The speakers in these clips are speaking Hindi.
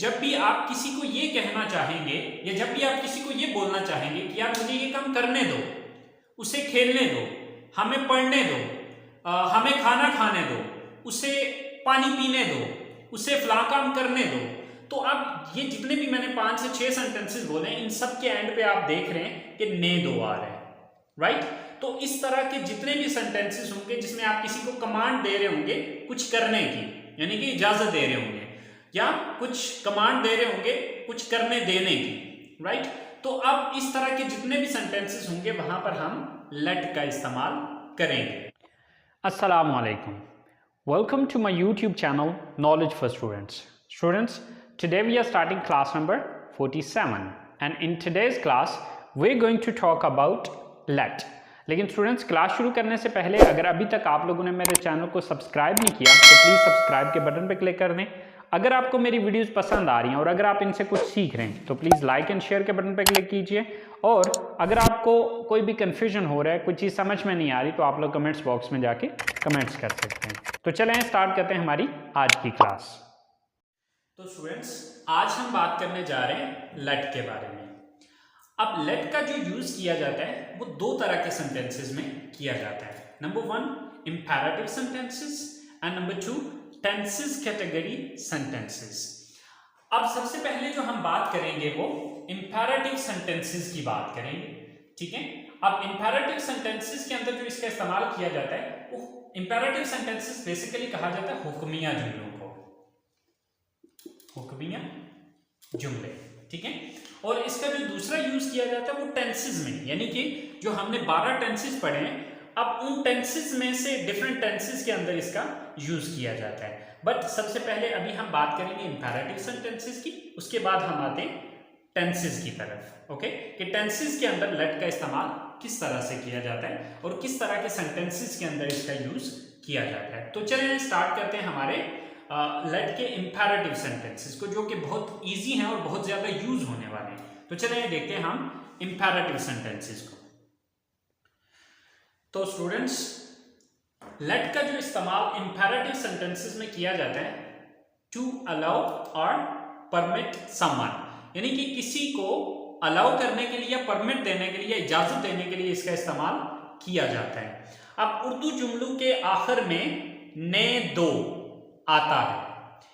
जब भी आप किसी को ये कहना चाहेंगे या जब भी आप किसी को ये बोलना चाहेंगे कि यार मुझे ये काम करने दो, उसे खेलने दो, हमें पढ़ने दो, हमें खाना खाने दो, उसे पानी पीने दो, उसे फलां काम करने दो, तो अब ये जितने भी मैंने 5 से 6 सेंटेंसेस बोले इन सब के एंड पे आप देख रहे हैं कि ने दो आ रहे हैं, राइट। तो इस तरह के जितने भी सेंटेंसेस होंगे जिसमें आप किसी को कमांड दे रहे होंगे कुछ करने की, यानी कि इजाजत दे रहे होंगे, या कुछ कमांड दे रहे होंगे कुछ करने देने की, राइट। तो अब इस तरह के जितने भी सेंटेंसेस होंगे वहां पर हम लेट का इस्तेमाल करेंगे। Assalamu alaikum. Welcome to my YouTube channel Knowledge for Students. Students, today we are starting class number 47 and in today's class we're going to talk about let. लेकिन स्टूडेंट्स क्लास शुरू करने से पहले अगर अभी तक आप लोगों ने मेरे चैनल को सब्सक्राइब नहीं किया तो प्लीज़ सब्सक्राइब के बटन पर क्लिक कर दें। अगर आपको मेरी वीडियोस पसंद आ रही हैं और अगर आप इनसे कुछ सीख रहे हैं तो प्लीज़ लाइक एंड शेयर के बटन पर क्लिक कीजिए। और अगर आपको कोई भी कन्फ्यूजन हो रहा है, कोई चीज़ समझ में नहीं आ रही, तो आप लोग कमेंट्स बॉक्स में जाके कमेंट्स कर सकते हैं। तो चलें स्टार्ट करते हैं हमारी आज की क्लास। तो स्टूडेंट्स आज हम बात करने जा रहे हैं लेट के बारे में। अब लेट का जो यूज किया जाता है वो दो तरह के सेंटेंसेस में किया जाता है। Number 1 imperative sentences and number 2 tenses category sentences. अब सबसे पहले जो हम बात करेंगे वो इंपैरेटिव सेंटेंसेस की बात करेंगे, ठीक है। अब इंपैरेटिव सेंटेंसेस के अंदर जो इसका इस्तेमाल किया जाता है वो इंपैरेटिव सेंटेंसेस बेसिकली कहा जाता है हुक्मिया जुमलों को, हुक्मिया जुमले, ठीक है। और इसका जो दूसरा यूज किया जाता है वो टेंसेस में, यानी कि जो हमने 12 टेंसेस पढ़े हैं अब उन टेंसेस में से डिफरेंट टेंसेस के अंदर इसका यूज किया जाता है। बट सबसे पहले अभी हम बात करेंगे इंपैरेटिव सेंटेंसेस की, उसके बाद हम आते हैं टेंसेस की तरफ, ओके, कि टेंसेस के अंदर लेट का इस्तेमाल किस तरह से किया जाता है और किस तरह के सेंटेंसेस के अंदर इसका यूज किया जाता है। तो चलिए स्टार्ट करते हैं हमारे लेट के इंपैरेटिव सेंटेंसेस को, जो कि बहुत इजी हैं और बहुत ज्यादा यूज होने वाले हैं। तो चलिए देखते हैं हम इंपैरेटिव सेंटेंसेस को। तो स्टूडेंट्स लेट का जो इस्तेमाल इंपैरेटिव सेंटेंसेस में किया जाता है टू अलाउ और परमिट समवन, यानी कि किसी को अलाउ करने के लिए, परमिट देने के लिए, इजाजत देने के लिए इसका इस्तेमाल किया जाता है। अब उर्दू जुमलों के आखिर में ने दो आता है,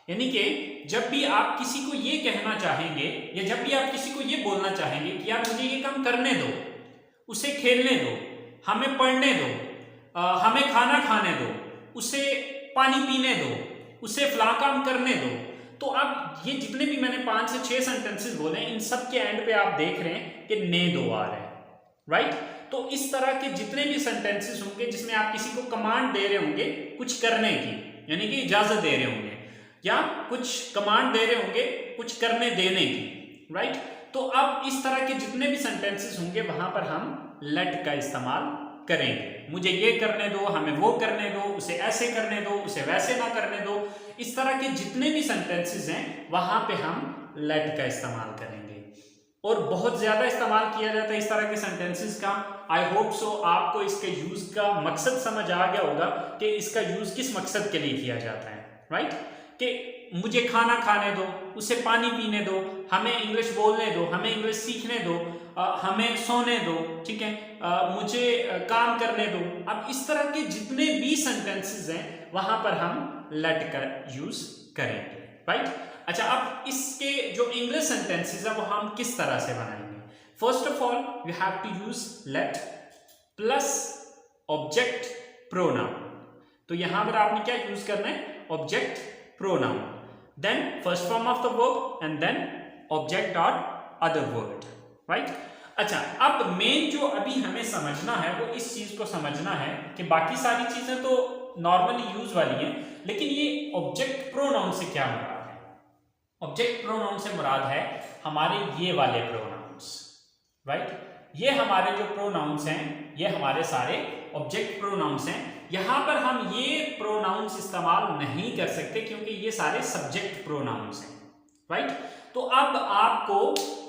यानी कि जब भी आप किसी को ये कहना चाहेंगे या जब भी आप किसी को ये बोलना चाहेंगे कि यार मुझे ये काम करने दो, उसे खेलने दो, हमें पढ़ने दो, हमें खाना खाने दो, उसे पानी पीने दो, उसे फलां काम करने दो, तो अब ये जितने भी मैंने 5 से 6 सेंटेंसेस बोले इन सब के एंड पे आप देख रहे हैं कि ने दो आ रहे हैं, राइट। तो इस तरह के जितने भी सेंटेंसेस होंगे जिसमें आप किसी को कमांड दे रहे होंगे कुछ करने की, यानी कि इजाजत दे रहे होंगे, या कुछ कमांड दे रहे होंगे कुछ करने देने की, राइट। तो अब इस तरह के जितने भी सेंटेंसेस होंगे वहां पर हम लेट का इस्तेमाल करेंगे। मुझे ये करने दो, हमें वो करने दो, उसे ऐसे करने दो, उसे वैसे ना करने दो, इस तरह के जितने भी सेंटेंसेस हैं वहां पे हम लेट का इस्तेमाल करेंगे। और बहुत ज्यादा इस्तेमाल किया जाता है इस तरह के सेंटेंसेस का। आई होप सो आपको इसके यूज का मकसद समझ आ गया होगा कि इसका यूज किस मकसद के लिए किया जाता है, राइट। कि मुझे खाना खाने दो, उसे पानी पीने दो, हमें इंग्लिश बोलने दो, हमें इंग्लिश सीखने दो, हमें सोने दो, ठीक है, मुझे काम करने दो। अब इस तरह के जितने भी सेंटेंसेस हैं वहां पर हम लेट का यूज करेंगे, राइट। अच्छा, अब इसके जो इंग्लिश सेंटेंसेस है वो हम किस तरह से बनाएंगे। First of all you have to use let plus object pronoun. तो यहां पर आपने क्या यूज करना है, object pronoun, then first form of the verb and then object और अदर वर्ड, राइट। अच्छा, अब मेन जो अभी हमें समझना है वो इस चीज को समझना है कि बाकी सारी चीजें तो नॉर्मली यूज वाली हैं, लेकिन ये ऑब्जेक्ट प्रोनाउन से क्या मुराद है। ऑब्जेक्ट प्रोनाउन से मुराद है हमारे ये वाले प्रोनाउंस, राइट। ये हमारे जो प्रोनाउंस हैं ये हमारे सारे ऑब्जेक्ट प्रोनाउंस हैं। यहां पर हम ये प्रोनाउंस इस्तेमाल नहीं कर सकते क्योंकि ये सारे सब्जेक्ट प्रोनाउंस हैं, राइट। तो अब आपको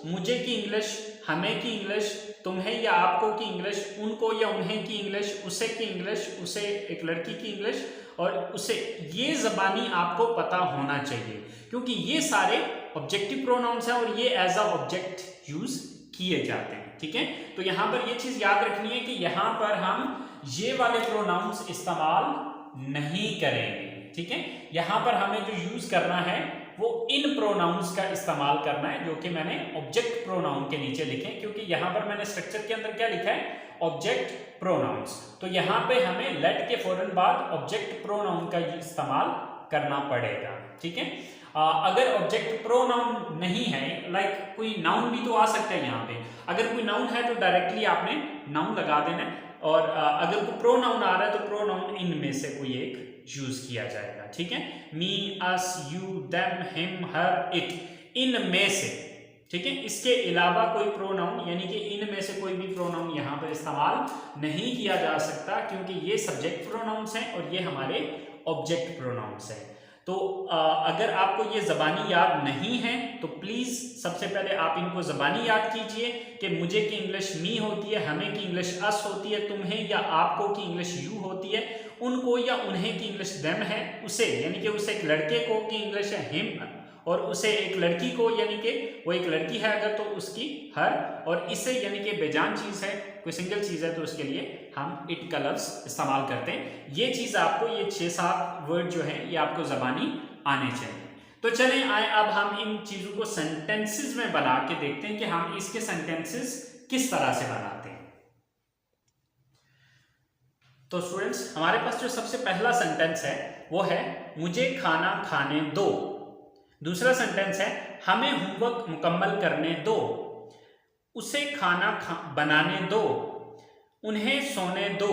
मुझे की इंग्लिश, हमें की इंग्लिश, तुम्हें या आपको की इंग्लिश, उनको या उन्हें की इंग्लिश, उसे की इंग्लिश, उसे एक लड़की की इंग्लिश और उसे ये ज़बानी आपको पता होना चाहिए, क्योंकि ये सारे ऑब्जेक्टिव प्रोनाउंस हैं और ये एज अ ऑब्जेक्ट यूज किए जाते हैं। ठीक है, तो यहाँ पर ये चीज याद रखनी है कि यहाँ पर हम ये वाले प्रोनाउंस इस्तेमाल नहीं करेंगे। ठीक है, यहाँ पर हमें जो यूज करना है वो इन प्रोनाउंस का इस्तेमाल करना है, जो कि मैंने ऑब्जेक्ट प्रोनाउन के नीचे लिखे, क्योंकि यहाँ पर मैंने स्ट्रक्चर के अंदर क्या लिखा है, ऑब्जेक्ट प्रोनाउंस। तो यहाँ पे हमें लेट के फौरन बाद ऑब्जेक्ट प्रोनाउन का इस्तेमाल करना पड़ेगा। ठीक है, अगर ऑब्जेक्ट प्रोनाउन नहीं है, लाइक कोई नाउन भी तो आ सकता है यहाँ पे, अगर कोई नाउन है तो डायरेक्टली आपने नाउन लगा देना है, और अगर कोई प्रोनाउन आ रहा है तो प्रोनाउन इनमें से कोई एक यूज किया जाएगा। ठीक है, me, us, you, them, him, her, it, इनमें से। ठीक है, इसके अलावा कोई प्रोनाउन यानी कि इनमें से कोई भी प्रोनाउन यहाँ पर इस्तेमाल नहीं किया जा सकता, क्योंकि ये सब्जेक्ट प्रोनाउंस हैं और ये हमारे ऑब्जेक्ट प्रोनाउंस हैं। तो अगर आपको ये ज़बानी याद नहीं है तो प्लीज़ सबसे पहले आप इनको ज़बानी याद कीजिए कि मुझे की इंग्लिश मी होती है, हमें की इंग्लिश अस होती है, तुम्हें या आपको की इंग्लिश यू होती है, उनको या उन्हें की इंग्लिश देम है, उसे यानी कि उसे एक लड़के को की इंग्लिश है हिम, और उसे एक लड़की को यानी कि वो एक लड़की है अगर तो उसकी हर, और इसे यानी कि बेजान चीज़ है, कोई सिंगल चीज़ है तो उसके लिए हम इट का लफ्ज़ इस्तेमाल करते हैं। ये चीज़ आपको, ये 6-7 वर्ड जो है ये आपको ज़बानी आने चाहिए। तो चलें आए अब हम इन चीज़ों को सेंटेंसेस में बना के देखते हैं कि हम इसके सेंटेंसेस किस तरह से बनाते हैं। तो स्टूडेंट्स, हमारे पास जो सबसे पहला सेंटेंस है वो है मुझे खाना खाने दो। दूसरा सेंटेंस है हमें होमवर्क मुकम्मल करने दो, उसे खाना बनाने दो, उन्हें सोने दो,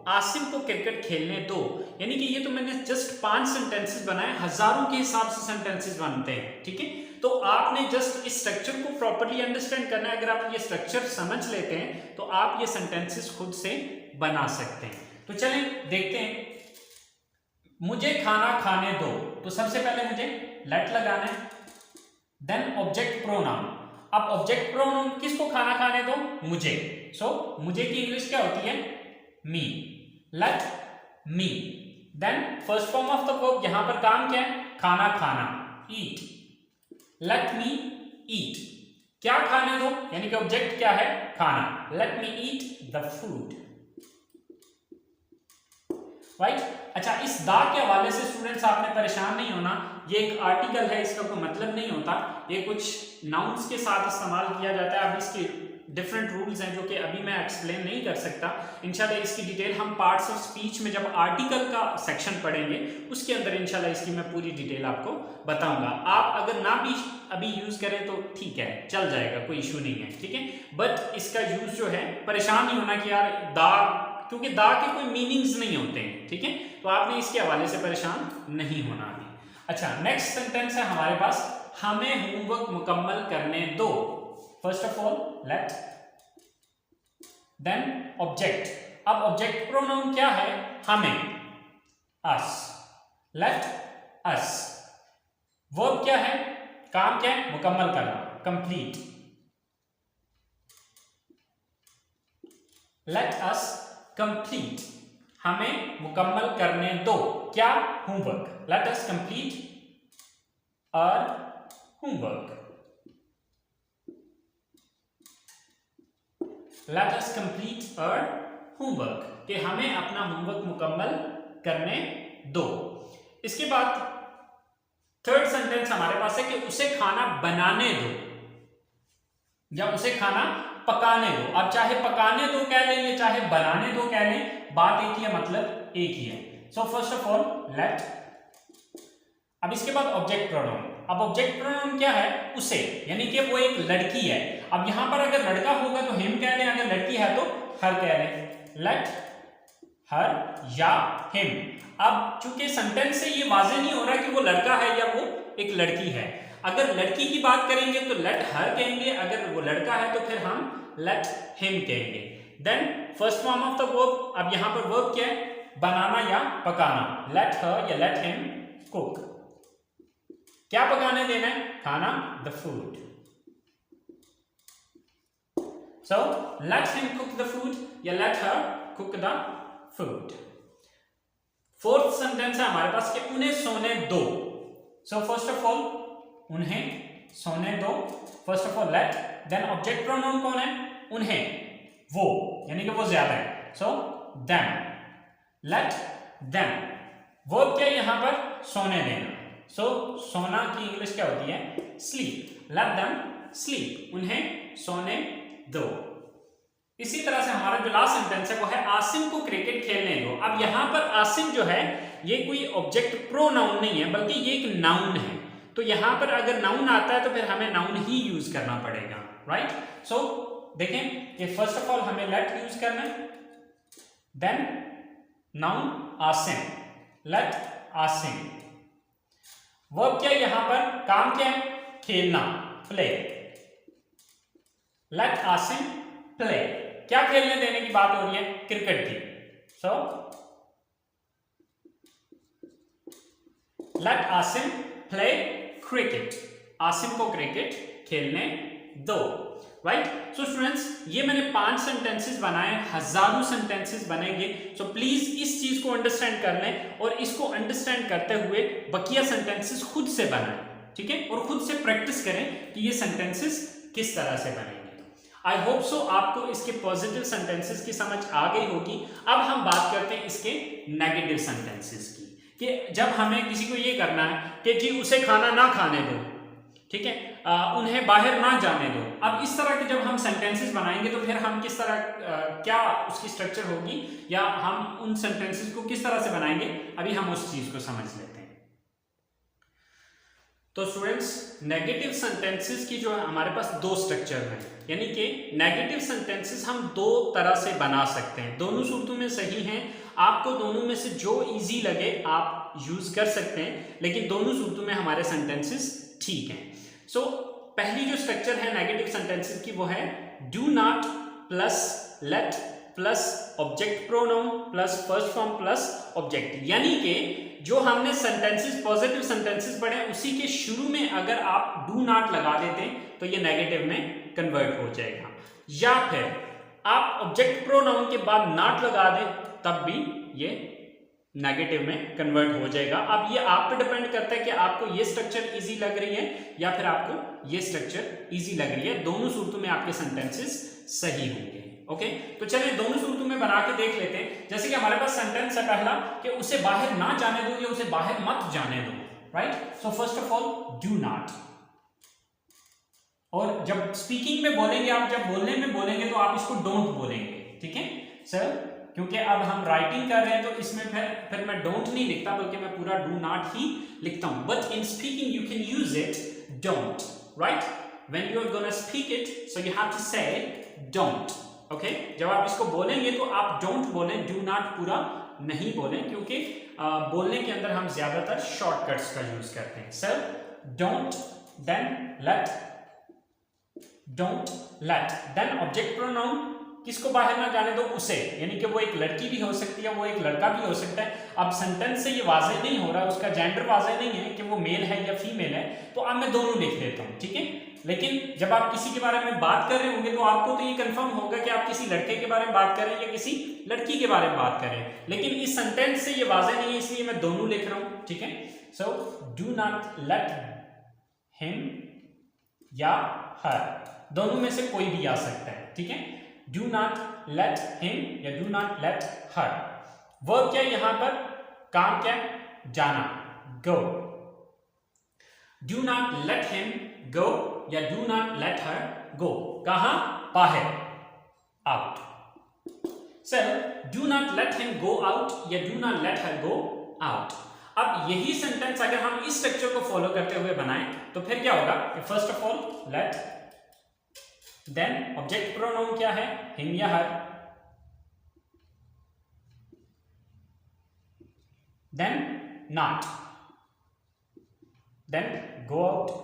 आसिम को क्रिकेट खेलने दो। यानी कि ये तो मैंने जस्ट 5 सेंटेंसेस बनाए, हजारों के हिसाब से सेंटेंसेस बनते हैं। ठीक है, तो आपने जस्ट इस स्ट्रक्चर को प्रॉपर्ली अंडरस्टैंड करना है। अगर आप ये स्ट्रक्चर समझ लेते हैं तो आप ये सेंटेंसेस खुद से बना सकते हैं। तो चलें देखते हैं, मुझे खाना खाने दो, तो सबसे पहले मुझे लेट लगाना है, देन ऑब्जेक्ट प्रोनाउन। अब ऑब्जेक्ट प्रोनाउन किसको खाना खाने दो, मुझे। सो मुझे की इंग्लिश क्या होती है, me, let me. Then first form of the verb, यहां पर काम क्या है, खाना खाना, ईट, लेट मी ईट, क्या खाने दो यानी कि ऑब्जेक्ट क्या है, खाना, let me eat the food, right. अच्छा, इस दा के हवाले से स्टूडेंट्स आपने परेशान नहीं होना, ये एक आर्टिकल है, इसका कोई मतलब नहीं होता, ये कुछ नाउन्स के साथ इस्तेमाल किया जाता है। अब इसके डिफरेंट रूल्स हैं जो कि अभी मैं एक्सप्लेन नहीं कर सकता। इंशाल्लाह इसकी डिटेल हम पार्ट्स ऑफ स्पीच में जब आर्टिकल का सेक्शन पढ़ेंगे उसके अंदर इंशाल्लाह इसकी मैं पूरी डिटेल आपको बताऊंगा। आप अगर ना भी अभी यूज करें तो ठीक है, चल जाएगा, कोई इशू नहीं है। ठीक है, बट इसका यूज जो है, परेशान नहीं होना कि यार दा, क्योंकि दा के कोई मीनिंग्स नहीं होते हैं। ठीक है, तो आपने इसके हवाले से परेशान नहीं होना अभी। अच्छा, नेक्स्ट सेंटेंस है हमारे पास, हमें होमवर्क मुकम्मल करने दो। First of all let, then object. अब ऑब्जेक्ट प्रोनाउन क्या है, हमें, अस, लेट अस। वर्ब क्या है, काम क्या है, मुकम्मल करना, कंप्लीट, लेट अस कंप्लीट, हमें मुकम्मल करने दो, क्या, homework, let us complete our homework, let us complete our homework, कि हमें अपना होमवर्क मुकम्मल करने दो। इसके बाद थर्ड सेंटेंस हमारे पास है कि उसे खाना बनाने दो या उसे खाना पकाने दो। अब चाहे पकाने दो कह लें या चाहे बनाने दो कह लें, बात एक ही है, मतलब एक ही है। सो फर्स्ट ऑफ ऑल लेट। अब इसके बाद ऑब्जेक्ट प्रोनाउन। अब ऑब्जेक्ट प्रोनाउन क्या है, उसे, यानी कि वो एक लड़की है। अब यहां पर अगर लड़का होगा तो हिम कह लें, अगर लड़की है तो हर कह लें, लेट हर या हिम। अब चूंकि सेंटेंस से ये वाज़ेह नहीं हो रहा कि वो लड़का है या वो एक लड़की है। अगर लड़की की बात करेंगे तो लेट हर कहेंगे, अगर वो लड़का है तो फिर हम लेट हिम कहेंगे। Then first form of the verb. अब यहां पर वर्ब क्या है, बनाना या पकाना, लेट हर या लेट हिम कुक, क्या पकाने देना है, खाना, the food. So let him cook the food या let her cook the food. Fourth sentence है हमारे पास कि उन्हें सोने दो। सो फर्स्ट ऑफ ऑल उन्हें सोने दो, first of all let, then object pronoun कौन है, उन्हें, वो, यानी कि वो ज्यादा है, so them, let them. Verb क्या है यहां पर, सोने देना, सो सोना की इंग्लिश क्या होती है, स्लीप, लेट देम स्लीप, उन्हें सोने दो। इसी तरह से हमारा जो लास्ट सेंटेंस है वो है आसिम को क्रिकेट खेलने दो। अब यहां पर आसिम जो है ये कोई ऑब्जेक्ट प्रोनाउन नहीं है बल्कि ये एक नाउन है, तो यहां पर अगर नाउन आता है तो फिर हमें नाउन ही यूज करना पड़ेगा, राइट। सो देखें कि फर्स्ट ऑफ ऑल हमें लेट यूज करना है, then noun Asim, let Asim. Verb क्या है यहां पर, काम क्या है, खेलना, प्ले, लेट आसिम प्ले। क्या खेलने देने की बात हो रही है, क्रिकेट की, so let Asim play cricket, Asim को क्रिकेट खेलने दो, राइट। सो स्टूडेंट्स ये मैंने 5 सेंटेंसेस बनाए, हजारों सेंटेंसेस बनेंगे, सो प्लीज इस चीज को अंडरस्टैंड कर लें और इसको अंडरस्टैंड करते हुए बकिया सेंटेंसेस खुद से बनाएं, ठीक है, और खुद से प्रैक्टिस करें कि ये सेंटेंसेस किस तरह से बनेंगे। आई होप सो आपको इसके पॉजिटिव सेंटेंसेस की समझ आ गई होगी। अब हम बात करते हैं इसके नेगेटिव सेंटेंसेस की, कि जब हमें किसी को ये करना है कि जी उसे खाना ना खाने दो, ठीक है, उन्हें बाहर ना जाने दो। अब इस तरह के जब हम सेंटेंसेस बनाएंगे तो फिर हम किस तरह क्या उसकी स्ट्रक्चर होगी या हम उन सेंटेंसेस को किस तरह से बनाएंगे, अभी हम उस चीज को समझ लेते हैं। तो स्टूडेंट्स नेगेटिव सेंटेंसेस की जो है हमारे पास 2 स्ट्रक्चर हैं, यानी कि नेगेटिव सेंटेंसेस हम 2 तरह से बना सकते हैं, दोनों सूरतों में सही हैं। आपको दोनों में से जो इजी लगे आप यूज कर सकते हैं, लेकिन दोनों सूरतों में हमारे सेंटेंसेस ठीक हैं। सो पहली जो स्ट्रक्चर है नेगेटिव सेंटेंसेस की वो है do not plus late plus object pronoun plus first form plus object, यानी कि जो हमने सेंटेंसेस पॉजिटिव सेंटेंसेस पढ़े उसी के शुरू में अगर आप डू नॉट लगा देते तो ये नेगेटिव में कन्वर्ट हो जाएगा, या फिर आप ऑब्जेक्ट प्रोनाउन के बाद नॉट लगा दें तब भी ये नेगेटिव में कन्वर्ट हो जाएगा। अब ये आप पे डिपेंड करता है कि आपको ये स्ट्रक्चर इजी लग रही है या फिर आपको ये स्ट्रक्चर इजी लग रही है, दोनों सूरतों में आपके सेंटेंसेस सही होंगे। ओके, तो चलिए दोनों सूरतों में बना के देख लेते हैं। जैसे कि हमारे पास सेंटेंस है पहला कि उसे बाहर ना जाने दो या उसे बाहर मत जाने दो, right. So first of all do not, और जब स्पीकिंग में बोलेंगे आप, जब बोलने में बोलेंगे तो आप इसको डोंट बोलेंगे, ठीक है सर, क्योंकि अब हम राइटिंग कर रहे हैं तो इसमें फिर मैं डोंट नहीं लिखता बल्कि मैं पूरा डू नॉट ही लिखता हूं, but in speaking you can use it don't, right. When you are gonna speak it so you have to say don't, okay. जब आप इसको बोलेंगे तो आप डोंट बोलें, डू नॉट पूरा नहीं बोलें, क्योंकि बोलने के अंदर हम ज्यादातर शॉर्टकट्स का यूज करते हैं। Sir don't, then let, don't let, then object pronoun, किसको बाहर ना जाने दो, उसे, यानी कि वो एक लड़की भी हो सकती है, वो एक लड़का भी हो सकता है। अब सेंटेंस से ये वाज़ेह नहीं हो रहा, उसका जेंडर वाज़ेह नहीं है कि वो मेल है या फीमेल है, तो अब मैं दोनों लिख देता हूँ, ठीक है। लेकिन जब आप किसी के बारे में बात कर रहे होंगे तो आपको तो ये कंफर्म होगा कि आप किसी लड़के के बारे में बात कर रहे हैं या किसी लड़की के बारे में बात कर रहे हैं, लेकिन इस सेंटेंस से ये वाज़ेह नहीं है इसलिए मैं दोनों लिख रहा हूँ, ठीक है। So do not let him या हर, दोनों में से कोई भी आ सकता है, ठीक है। डू नॉट लेट हिम या do not let her. Verb क्या है यहां पर, काम क्या, जाना, go. Do not let him go या do not let her go, कहां, बाहर, out. Sir do not let him go out या do not let her go out. अब यही सेंटेंस अगर हम इस स्ट्रक्चर को फॉलो करते हुए बनाएं तो फिर क्या होगा, first of all let, then object pronoun क्या है, हिम या her, then not, then go out.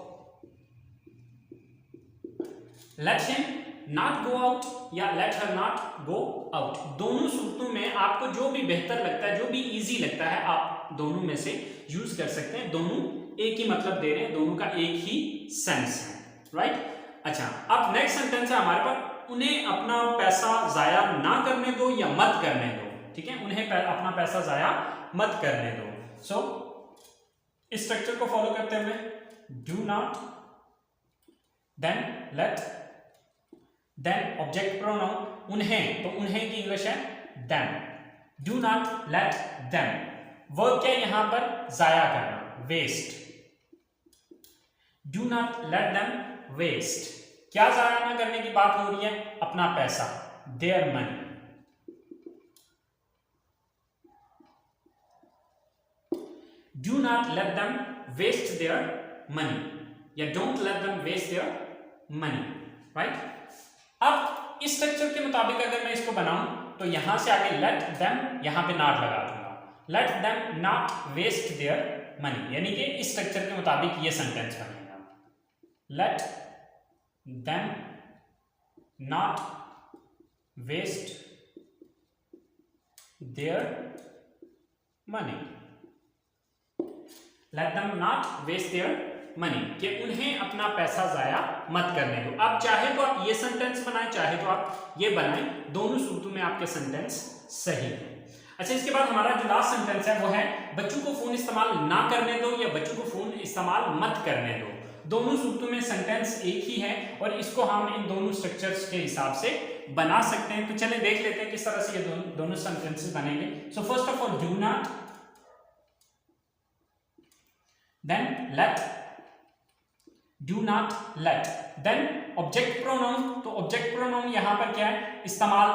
Let him not go out या let her not go out, दोनों सूरतों में आपको जो भी बेहतर लगता है, जो भी इजी लगता है, आप दोनों में से यूज कर सकते हैं। दोनों एक ही मतलब दे रहे हैं, दोनों का एक ही सेंस है, राइट। अच्छा, अब नेक्स्ट सेंटेंस है हमारे पास, उन्हें अपना पैसा जाया ना करने दो या मत करने दो, ठीक है। उन्हें अपना पैसा जाया मत करने दो। सो इस स्ट्रक्चर को फॉलो करते हुए do not, then let, then object pronoun उन्हें, तो उन्हें की इंग्लिश है them, do not let them, verb क्या यहां पर जाया करना, waste, do not let them waste, क्या जाया ना करने की बात हो रही है, अपना पैसा, their money, do not let them waste their money या don't let them waste their money, right? अब इस स्ट्रक्चर के मुताबिक अगर मैं इसको बनाऊं तो यहां से आगे let them, यहां पे not लगा दूंगा, let them not waste their money, यानी कि इस स्ट्रक्चर के मुताबिक ये सेंटेंस बनेगा, let them not waste their money, let them not waste their money, कि उन्हें अपना पैसा जाया मत करने दो। अब चाहे तो आप ये सेंटेंस बनाएं, चाहे तो आप ये बनाएं, दोनों सूरतों में आपके सेंटेंस सही है। अच्छा, इसके बाद हमारा जो लास्ट सेंटेंस है वो है बच्चों को फोन इस्तेमाल ना करने दो या बच्चों को फोन इस्तेमाल मत करने दो। दोनों सूरतों में सेंटेंस एक ही है और इसको हम इन दोनों स्ट्रक्चर्स के हिसाब से बना सकते हैं। तो चले देख लेते हैं किस तरह से ये दोनों सेंटेंसेस बनेंगे। So first of all do not, then let, do not let, then object pronoun, तो object pronoun यहां पर क्या है, इस्तेमाल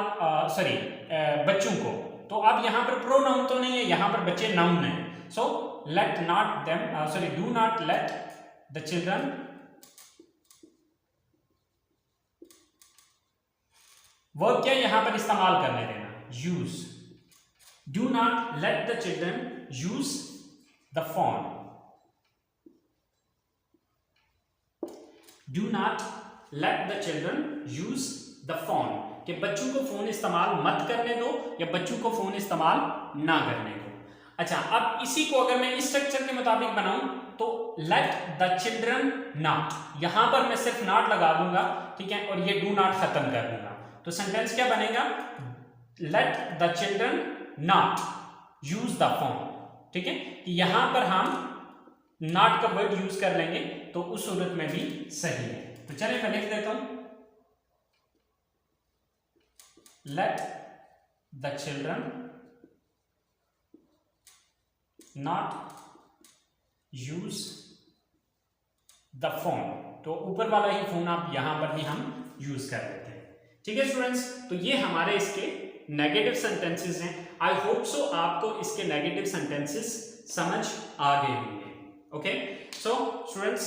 बच्चों को, तो अब यहां पर pronoun तो नहीं है, यहां पर बच्चे noun है, so let not them, do not let the children verb क्या यहां पर इस्तेमाल करने देना, use, do not let the children use the phone, do not let the children use the phone, कि बच्चों को फोन इस्तेमाल मत करने दो या बच्चों को फोन इस्तेमाल ना करने दो। अच्छा, अब इसी को अगर मैं इस स्ट्रक्चर के मुताबिक बनाऊं तो let the children not, यहां पर मैं सिर्फ not लगा दूंगा, ठीक है, और ये do not खत्म कर दूंगा, तो सेंटेंस क्या बनेगा, let the children not use the phone, ठीक है, कि यहां पर हम नॉट का वर्ड यूज कर लेंगे तो उस सूरत में भी सही है। तो चलिए मैं लिख देता हूं, let the children not use the phone, तो ऊपर वाला ही फोन आप यहां पर भी हम यूज कर लेते हैं। ठीक है स्टूडेंट्स, तो ये हमारे इसके नेगेटिव सेंटेंसेस हैं। आई होप सो आपको इसके नेगेटिव सेंटेंसेस समझ आ गए होंगे। ओके, सो स्टूडेंट्स,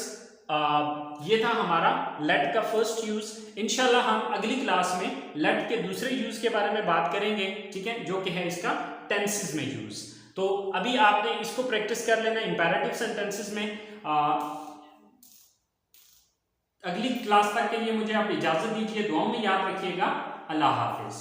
ये था हमारा लेट का फर्स्ट यूज। इंशाल्लाह हम अगली क्लास में लेट के दूसरे यूज के बारे में बात करेंगे, ठीक है, जो कि है इसका टेंसेस में यूज। तो अभी आपने इसको प्रैक्टिस कर लेना इंपैरेटिव सेंटेंसेस में। अगली क्लास तक के लिए मुझे आप इजाजत दीजिए, दुआओं में याद रखिएगा। अल्लाह हाफिज।